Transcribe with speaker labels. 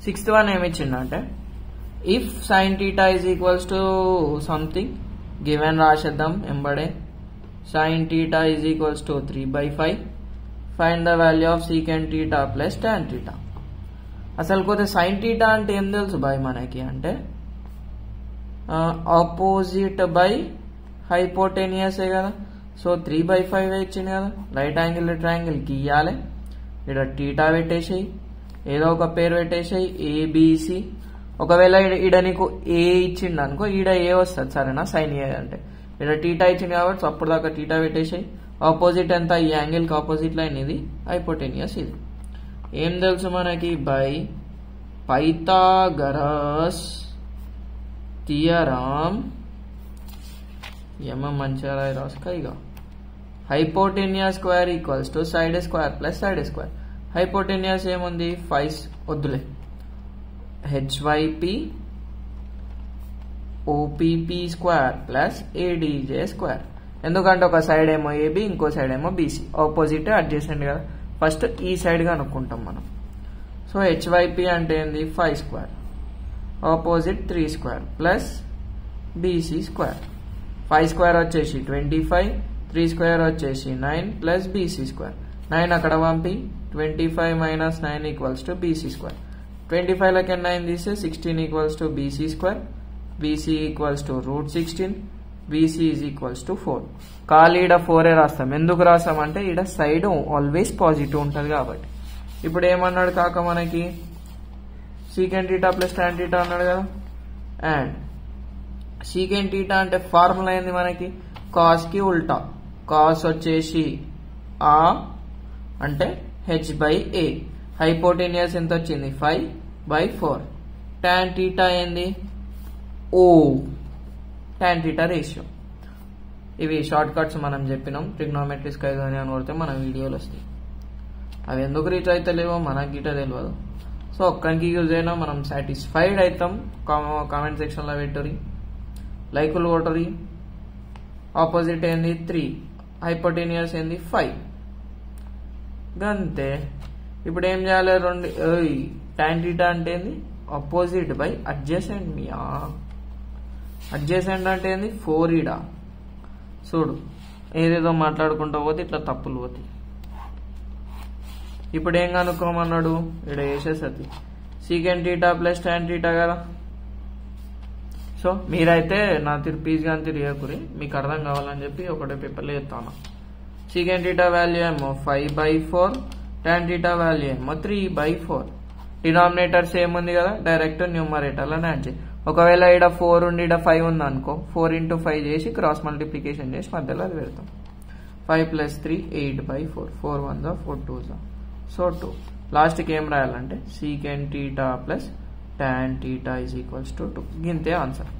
Speaker 1: Sixth one ఏమి ఇచ్చిందంటే if sine theta is equals to something given రాసేద్దాం ఎంబడే sine theta is equals to 3/5 find the value of secant theta plus tan theta. అసలు కొద్ది sine theta అంటే ఏం తెలుసు బాయ్ మనకి అంటే ఆపోజిట్ బై హైపోటెనియసే కదా. సో 3/5 ఇచ్చింది కదా, రైట్ యాంగిల్ ట్రయాంగిల్ గీయాలి, ఇక్కడ టీటా పెట్టేసాయి, ఏదో ఒక పేరు పెట్టేసాయి ఏబిసి. ఒకవేళ ఈడ నీకు ఏ ఇచ్చిండు అనుకో, ఈడ ఏ వస్తుంది సరేనా, సైన్ ఏ అంటే ఇక్కడ టీటా ఇచ్చింది కాబట్టి అప్పుడు దాకా టీటా పెట్టేసాయి. ఆపోజిట్ ఎంత, ఈ యాంగిల్కి ఆపోజిట్ లైన్ ఇది, హైపోటెనియస్ ఇది. ఏం తెలుసు మనకి బై పైథాగరస్ థియరమ్ మంచిగా రాసుక ఇక hypotenuse square equals to side square plus side square. Hypotenuse ఏముంది 5 వద్దులే, HYP OPP square plus ADJ square. ఎందుకంటే ఒక సైడ్ ఏమో ఏబి, ఇంకో సైడ్ ఏమో బీసీ, ఆపోజిట్ అడ్జసెంట్ కదా. ఫస్ట్ ఈ సైడ్ గా అనుకుంటాం మనం. సో హెచ్వైపి అంటే ఏంది 5 square, opposite 3 square plus BC square. 5 square వచ్చేసి 25, 3 స్క్వేర్ వచ్చేసి 9 ప్లస్ బీసీ స్క్వేర్. 9 అక్కడ పంపి 25 minus 9 equals to BC square. 25 లకి 9 తీస్తే 16 equals to BC square, BC equals to √16, BC is equals to 4. ఖాళీ ఈడ 4 రాస్తాం. ఎందుకు రాస్తామంటే ఈడ సైడ్ ఆల్వేస్ పాజిటివ్ ఉంటుంది కాబట్టి. ఇప్పుడు ఏమన్నాడు కాక మనకి secant theta plus tan theta అన్నాడు కదా. అండ్ సీకెంట్ టీటా అంటే ఫార్ములా ఏంది మనకి, కాస్ కి ఉల్టా. కాస్ వచ్చేసి ఆ అంటే h/a, హైపోటెనియస్ ఎంత వచ్చింది 5/4. టాన్ టీటా ఏంది ఓ, టాన్ టీటా రేషియో. ఇవి షార్ట్ కట్స్ మనం చెప్పినాం. ట్రిగ్నోమెట్రీ స్క్వేర్ అని కొడితే మన వీడియోలు వస్తాయి. అవి ఎందుకు రీచ్ అయితే లేవో మనకి గిట్ట తెలియదు. సో ఒక్కరికి యూజ్ అయినా మనం సాటిస్ఫైడ్ అవుతాం. కామెంట్ సెక్షన్లో పెట్టురి, లైకులు కొట్టరి. ఆపోజిట్ ఏంది 3, హైపోటెనియస్ ఏంది 5. గంతే. ఇప్పుడు ఏం చేయాలి, టాన్ టీటా అంటే ఏంది ఆపోజిట్ బై అడ్జసెంట్. మియా అడ్జసెంట్ అంటే ఏంది 4 ఈడ. చూడు ఏదేదో మాట్లాడుకుంటూ పోతే ఇట్లా తప్పులు పోతాయి. ఇప్పుడు ఏం కనుక్కోమన్నాడు, ఇక్కడ వేసేసరి secant theta plus tan theta కదా. సో మీరైతే నా పీస్ కానీ తిరిగకురి, మీకు అర్థం కావాలని చెప్పి ఒకటే పేపర్లో చెప్తాను. సీకెంట్ టీటా వాల్యూ ఏమో 5/4, టాన్ టీటా వాల్యూ ఏమో 3/4. డినామినేటర్ సేమ్ ఉంది కదా, డైరెక్ట్ న్యూమరేటర్లో యాడ్ చేయి. ఒకవేళ ఇక్కడ 4 ఉండి ఇక్కడ 5 ఉంది అనుకో, 4 × 5 చేసి క్రాస్ మల్టిప్లికేషన్ చేసి మధ్యలో అది పెడతాం. 5 + 3 8/4, 4 1 4 2 సో 2. లాస్ట్కి ఏం రాయాలంటే secant theta plus tan theta is equals to 2. గింతే ఆన్సర్.